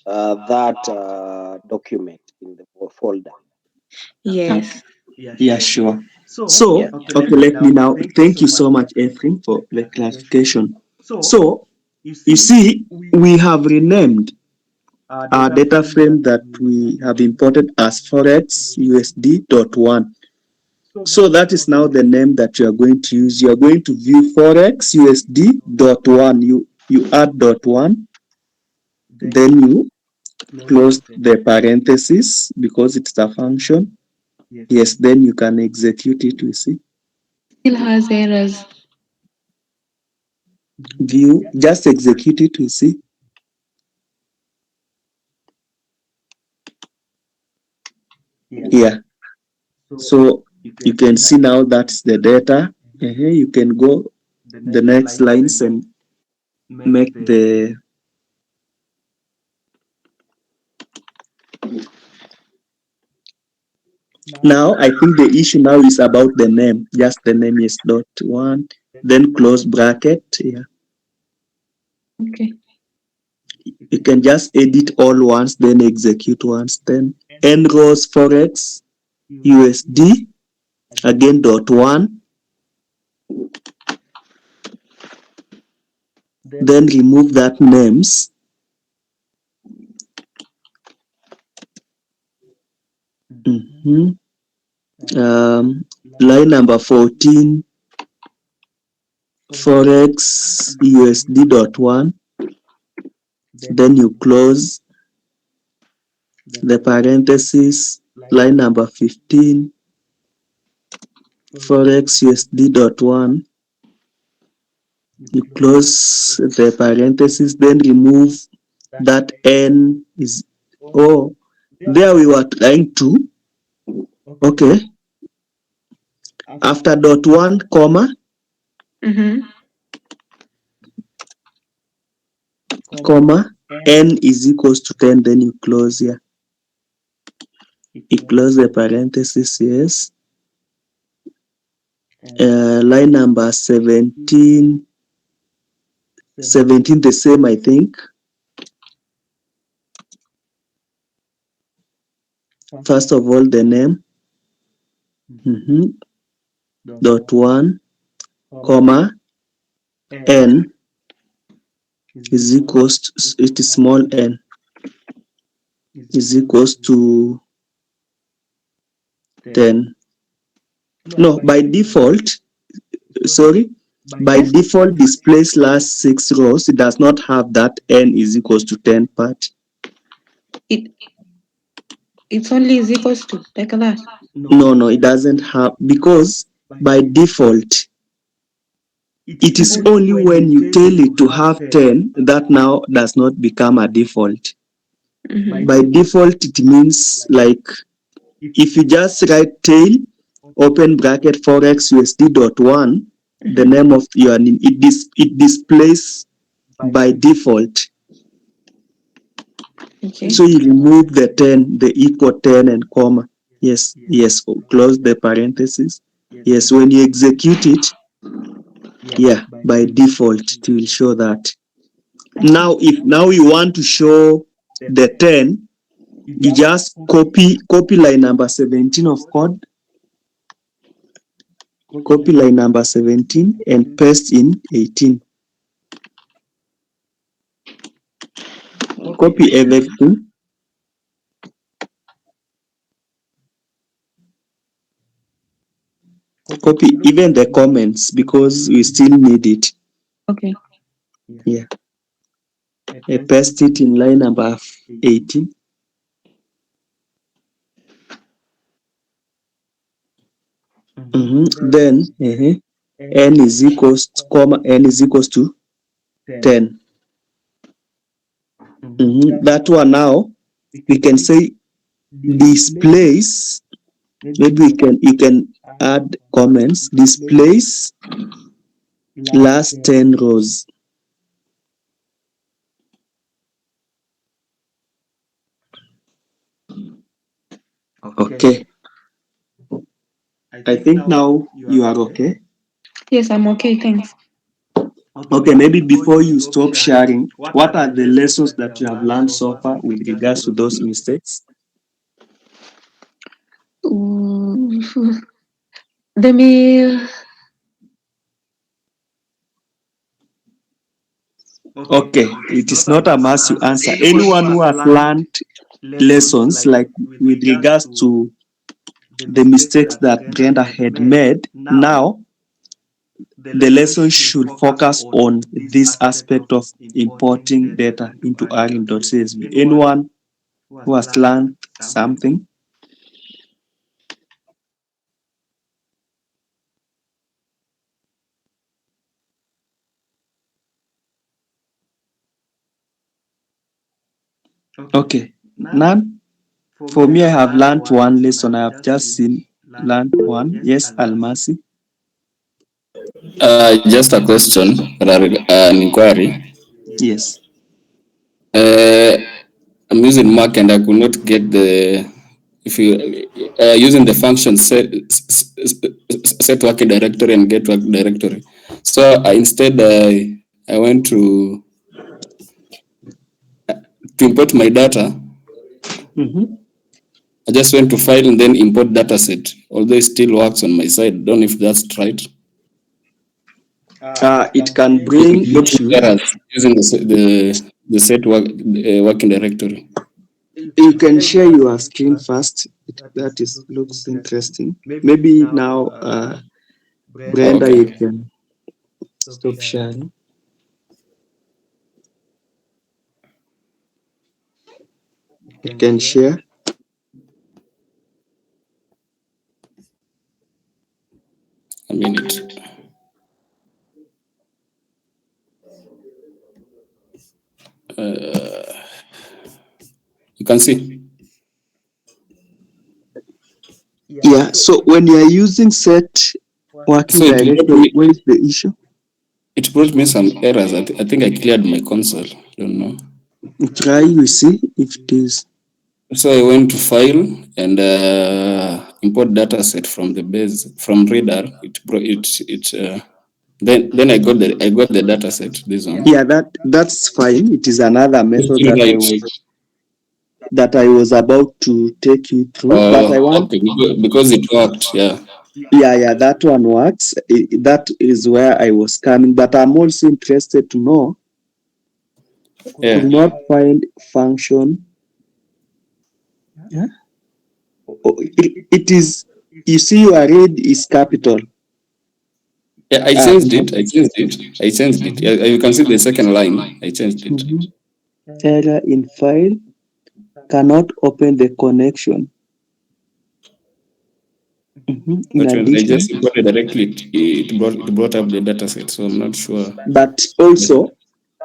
that document in the folder. Yes. Yeah, sure. So, okay, let me now, thank you so much, Ephraim, for the clarification. So, you see, we have renamed our data frame that we have imported as Forex USD.1. So that is now the name that you are going to use. You are going to view Forex USD.1. You add .1, then you close the parenthesis because it's a function. Yes, then you can execute it, you see. Still has errors. View, just execute it, you see. Yeah. So you can see now that's the data. You can go the next lines and make the now I think the issue now is about the name. Just the name is dot one, then close bracket. Yeah. Okay. You can just edit all once, then execute once, then nrows forex USD again dot one, then remove that names. Line number 14 forex USD dot one, then you close the parenthesis. Line number 15 forex USD dot one, you close the parenthesis, then remove that n is there we were trying to okay after dot one comma comma n is equals to 10, then you close here. You close the parenthesis, yes. Line number 17 the same, I think. First of all, the name dot one comma n is equals to, it is small n is equals to 10. No, by default, sorry, by default displays last 6 rows. It does not have that n is equals to 10 part. It's only is equals to like that. No, it doesn't have, because by default it is only when you tell it to have 10 that now does not become a default. By default, it means like if you just write tail open bracket forex USD dot one, the name of your name, it displays by default. Okay. So you remove the 10, the equal 10 and comma. Yes, close the parenthesis. Yes, when you execute it, yeah, by default it will show that. Now if now you want to show the 10, you just copy line number 17 of code, copy line number 17 and paste in 18. Copy everything. Copy even the comments because we still need it. Okay. Yeah. I paste it in line number 18. Then n is equals to, comma n is equals to 10. That one now we can say displays. Maybe you can add comments. Displays last 10 rows. Okay. I think now you are okay. Yes, I'm okay. Thanks. Okay, maybe before you stop sharing, what are the lessons that you have learned so far with regards to those mistakes? The mail. Okay, it is not a must you answer. Anyone who has learned lessons like with regards to the mistakes that Brenda had made, now the lesson should focus on this aspect of importing data into arin.csv. Anyone who has learned something? Okay, none? For me, I have learned one lesson. I have just learned one. Yes, Almasi. Just a question, an inquiry. Yes. I'm using Mac and I could not get if you using the function set working directory and get work directory. So instead I went to import my data. Mm-hmm. I just went to file and then import dataset. Although it still works on my side. Don't know if that's right. It can bring issues. Errors using the set working directory. You can share your screen first. That looks interesting. Maybe now, Brenda, Okay. you can stop sharing. You can share. A minute. You can see. Yeah. So when you are using set working So directory, what is the issue? it brought me some errors. I think I cleared my console. Don't know. Try, you see if it is. So I went to file and import dataset from the base from reader. Then I got the dataset. This one. Yeah, that's fine. It is another method that I was about to take you through. But I want because it worked. Yeah. Yeah, that one works. That is where I was coming. But I'm also interested to know. Yeah. Could not find function. Yeah. It is. You see, your read is capital. Yeah, I changed it. Yeah, you can see the second line. I changed it. Mm-hmm. Error in file cannot open the connection. Mm-hmm. In But when I addition, just imported directly, it brought up the dataset. So I'm not sure. But also,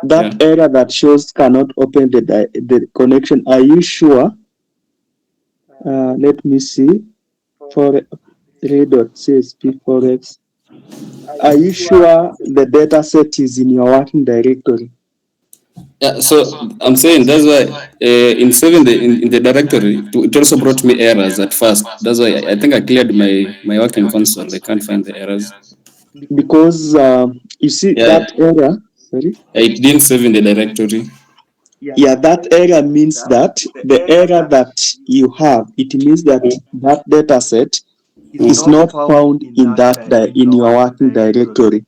that error that shows cannot open the connection. Are you sure? Let me see. For read.csp forex. Are you sure the data set is in your working directory? Yeah, so I'm saying that's why in saving in the directory, it also brought me errors at first. That's why I think I cleared my working console. I can't find the errors. Because you see that error, sorry? It didn't save in the directory. Yeah, that error means that the error that you have, it means that that data set is not found in in your working directory.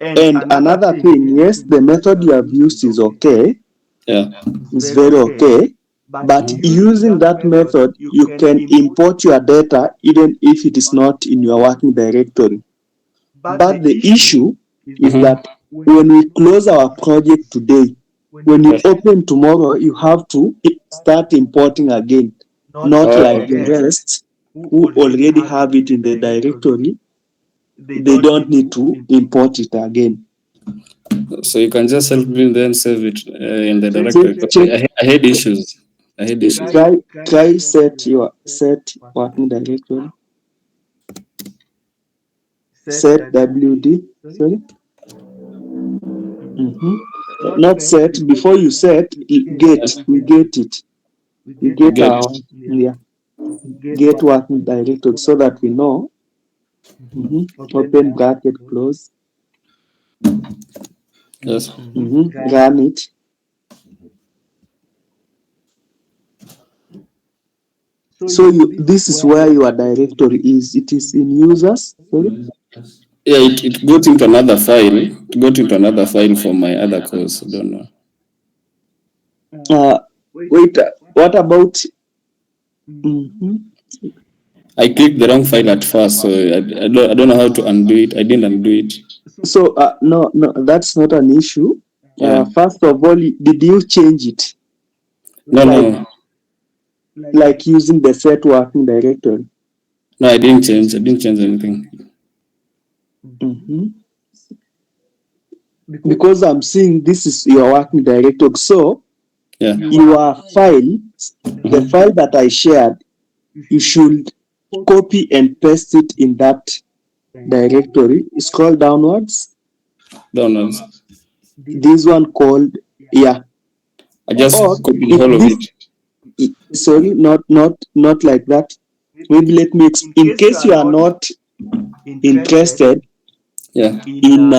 And another thing, yes, the method you have used is okay. Yeah. It's very okay. But using that method, you can import your data even if it is not in your working directory. But the issue is that when we close our project today, when you open tomorrow, you have to start importing again. Not like the rest who already have it in the directory. They don't need to import it again. So you can just help me then save it in the directory. I had issues. Try set working directory. Set WD. Sorry. Mm-hmm. Not set. Before you set, we get it. We get our get working directory so that we know. Mm-hmm. Open bracket, close. Yes. Mm-hmm. Run it. So this is where your directory is. It is in users. Sorry. Yeah, it got into another file. It got into another file for my other course. I don't know. Wait. What about? Mm-hmm. I clicked the wrong file at first, so I don't know how to undo it. I didn't undo it. So no, that's not an issue. First of all, did you change it? No. Like using the set working directory. No, I didn't change anything. Mm-hmm. Because I'm seeing this is your working directory. So your file, the file that I shared, you should copy and paste it in that directory, scroll downwards. Downloads. This one called, yeah. I just Or copied if all of this- it. sorry, not like that. Maybe let me in case you are not interested Yeah. in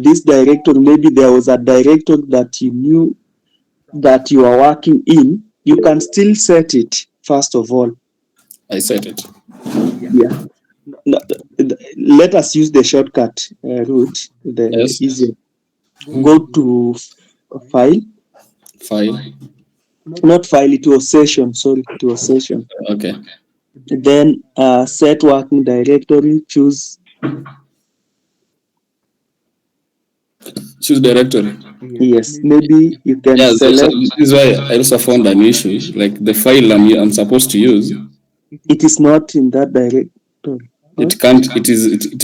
this directory, maybe there was a directory that you knew that you are working in, you can still set it first of all. I set it. Yeah. No, let us use the shortcut route, the Yes. easier. Go to file, File. not file, it was session, sorry, it was session. Okay. Then set working directory, choose, Choose directory. yes, maybe you can Yeah, so select, this is why I also found an issue. Like the file I'm supposed to use, it is not in that directory. it can't. It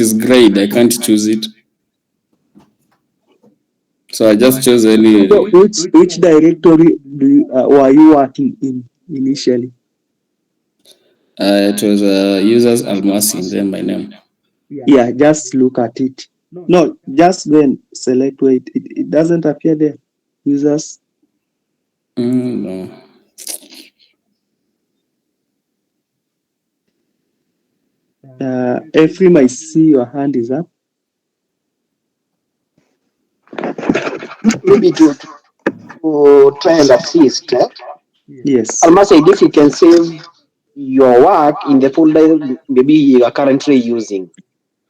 is grayed. I can't choose it. So I just chose any. So which directory were you working in initially? It was users Almasi and then my name. Yeah, just look at it. No, just then select where it doesn't appear there. Users. No. Ephraim, I see your hand is up. Maybe to try and assist. Yes. Almost I guess you can save your work in the folder maybe you are currently using.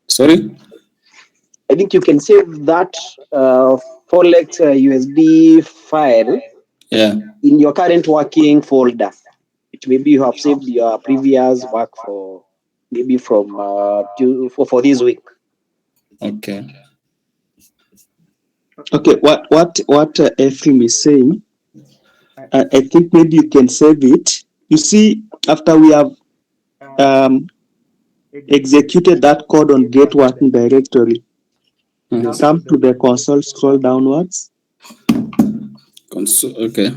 Sorry. I think you can save that Folex USB file Yeah. in your current working folder. Which maybe you have saved your previous work for maybe from for this week. Okay. Okay. What Ephraim is saying, I think maybe you can save it. You see, after we have executed that code on get working directory, come to the console, scroll downwards. Console. Okay.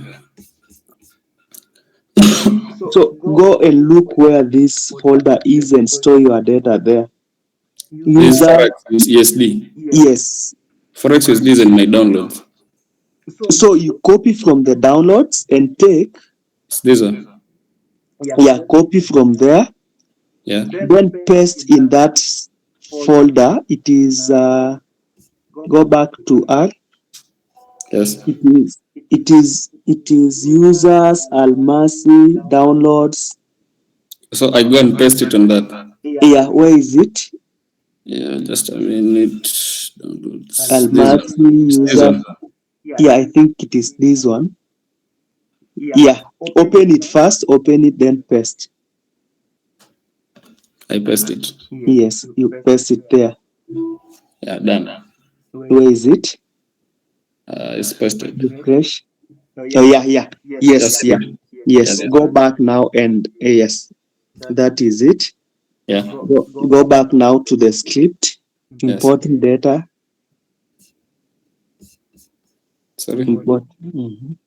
So go and look where this folder is and store your data there. This User, Forex ESD. yes. Forex USD is in my downloads. So you copy from the downloads and take, It's this one. yeah, copy from there, Yeah. then paste in that folder. It is go back to R. Yes. It is users, Almasi, downloads. So I go and paste it on that. Yeah, where is it? Yeah, just a minute. Downloads. Almasi This user. one. Yeah, I think it is this one. Yeah, open it first, open it, then paste. I paste it. Yes, you paste it there. Yeah, done. Where is it? It's pasted. Refresh. Oh, yeah. Yes, Just yeah. Yes, Yeah, go back now and yes, that is it. Yeah. Go back now to the script, importing data. Sorry. Import. Mhm.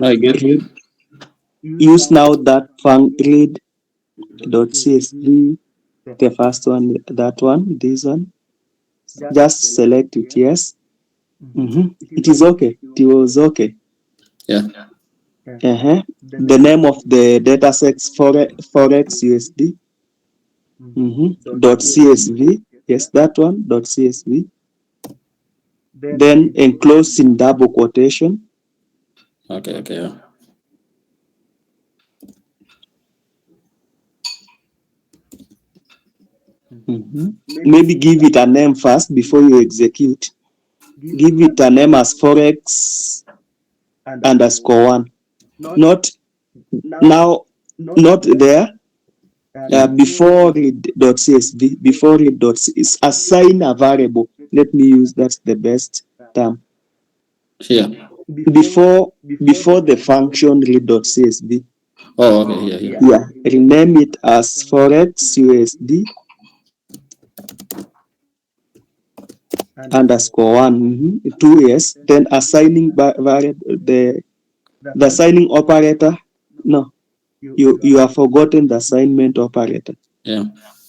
I get it. Use now that read.csv, the first one, that one, this one. Just select it, yes. It is okay. It was okay. Yeah. The name of the dataset Forex USD. .csv. Yes, that one. .csv. Then enclosed in double quotation. Okay. Yeah. Maybe give it a name first before you execute. Give it a name as Forex _1. Not now, not there. Before read.csv, before read.csv, assign a variable. Let me use that's the best term. Here. Before the function read.csv. Oh, okay. Yeah. Yeah, rename it as Forex USD _1. 2 years. Then assigning variable the assigning operator. No, you have forgotten the assignment operator. Yeah.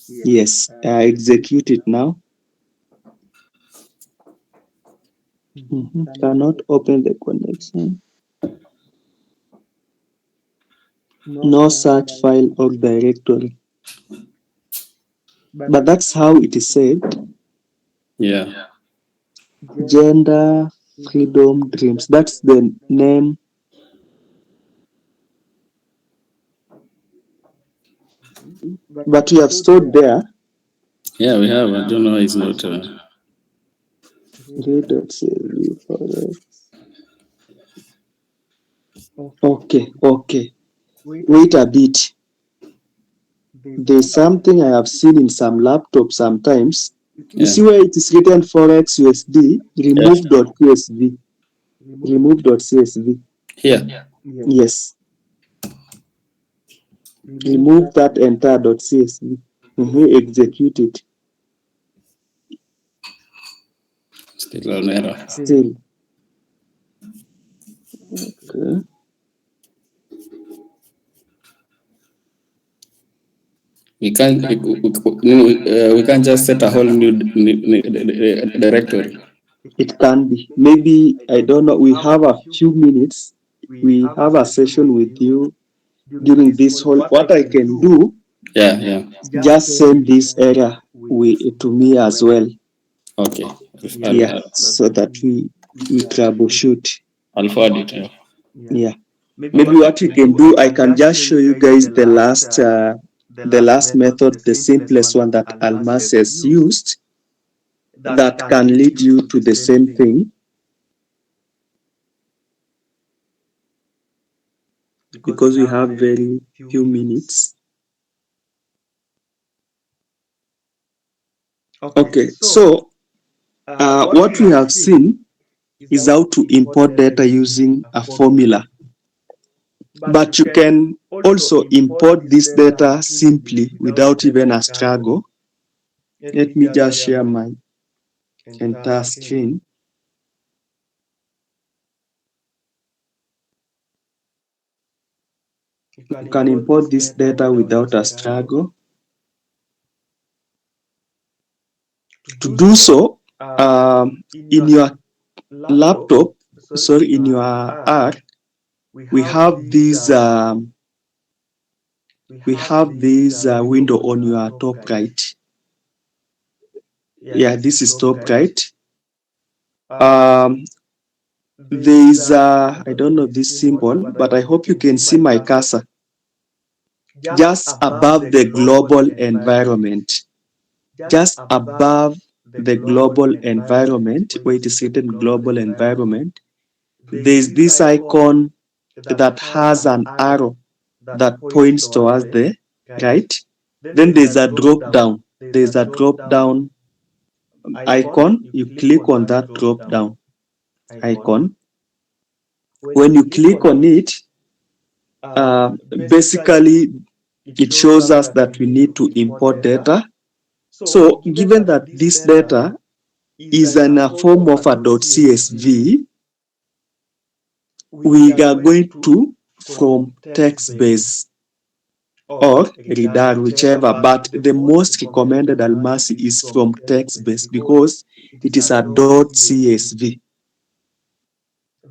Yes, execute it now. Cannot open the connection. No such file or directory. But that's how it is said. Yeah. Gender Freedom Dreams. That's the name. But we have stored there. Yeah, we have. I don't know why it's not. Read.csv forex. Okay. Wait a bit. There's something I have seen in some laptops sometimes. You see where it is written Forex USD, remove.csv. Remove.csv. Here. Yes. Remove that entire .csv. Execute it. Still an error. Still. Okay. We can't just set a whole new directory. It can be. Maybe, I don't know, we have a few minutes. We have a session with you during this whole. What I can do, just send this error to me as well. Okay. So that we troubleshoot. I'll forward it. Yeah. Maybe what we can do, I can just show you guys the last method, the simplest one that Almas has used, that can lead you to the same thing. Because we have very few minutes. Okay, so what we have seen is how to import data using a formula. But you can also import this data simply without even a struggle. Let me just share my entire screen. You can import this data without a struggle. To do so, in your laptop, in your R, we have this window on your top right. Yeah, this is top right. There is I don't know this symbol, but I hope you can see my cursor just above the global environment. Just above the global environment, where it is written global environment, there's this icon that has an arrow that points towards the right. Then there's a drop down. There's a drop down icon. You click on that drop down icon. When you click on it, basically it shows us that we need to import data. So given that this data is in a form of a .csv, we are going to from text base or Redar, whichever, but the most recommended Almasi is from text base because it is a .csv.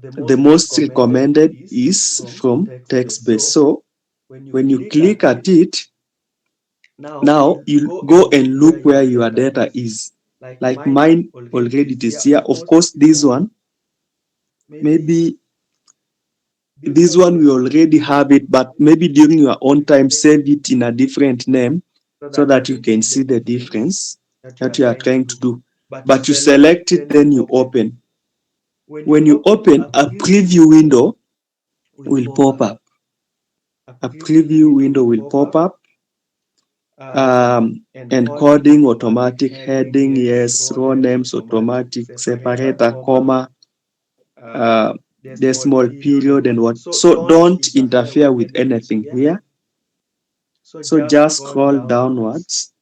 The most recommended is from text base. So when you click at it, now you go and look where your data is. Like mine already it is here. Of course, this one, maybe this one we already have it, but maybe during your own time, save it in a different name so that you can see the difference that you are trying to do. But you select it, then you open. When you open, a preview window will pop up. A preview window will pop up. Encoding, automatic heading, yes, row names, automatic, separator, comma, decimal period, and what. So don't interfere with anything here. So just scroll downwards.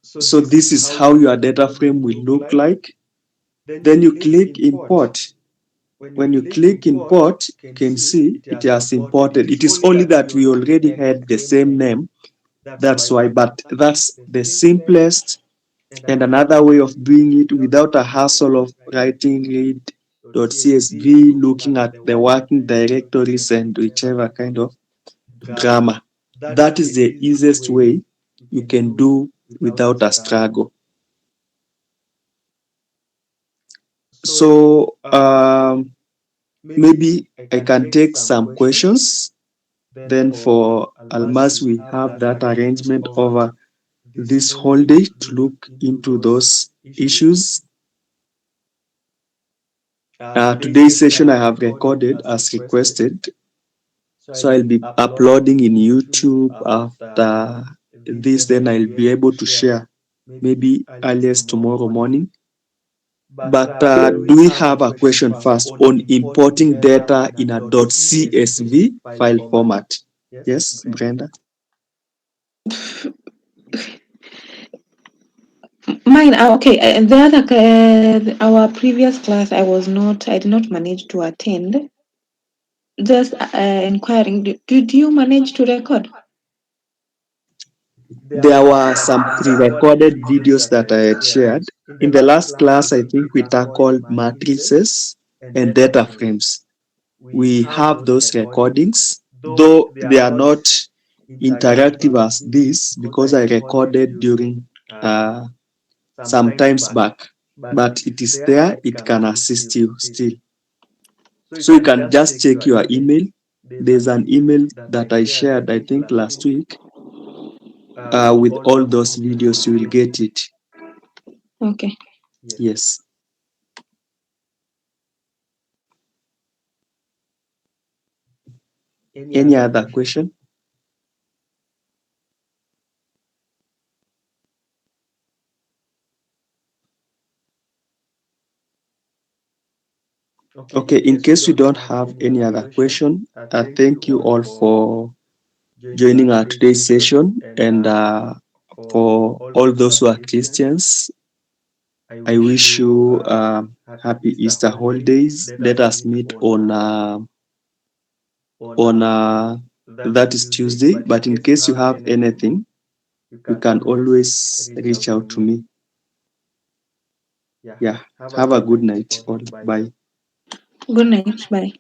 So this is how your data frame will look like. Then you click import. When you click import, you can see it has imported. It is only that we already had the same name That's why, but that's the simplest and another way of doing it without a hassle of writing read.csv, looking at the working directories and whichever kind of drama. That is the easiest way you can do without a struggle. So maybe I can take some questions. Then for Almas, we have that arrangement over this whole day to look into those issues. Today's session I have recorded as requested. So I'll be uploading in YouTube after this, then I'll be able to share maybe earliest tomorrow morning. But do we have a question first on importing data in a .csv file format? Yes, Brenda? Mine, okay. And the other, our previous class, I did not manage to attend. Just inquiring, did you manage to record? There were some pre-recorded videos that I had shared. In the last class, I think we tackled matrices and data frames. We have those recordings, though they are not interactive as this because I recorded during some times back, but it is there, it can assist you still. So you can just check your email. There's an email that I shared, I think last week, with all those videos. You will get it. Okay. Yes. Any other question? Okay, in case you don't have any other question, thank you all for joining our today's session, and for all those who are Christians, I wish you happy Easter holidays. Let us meet on that is Tuesday. But in case you have anything, you can always reach out to me. Yeah. Have a good night all. Bye. Good night. Bye.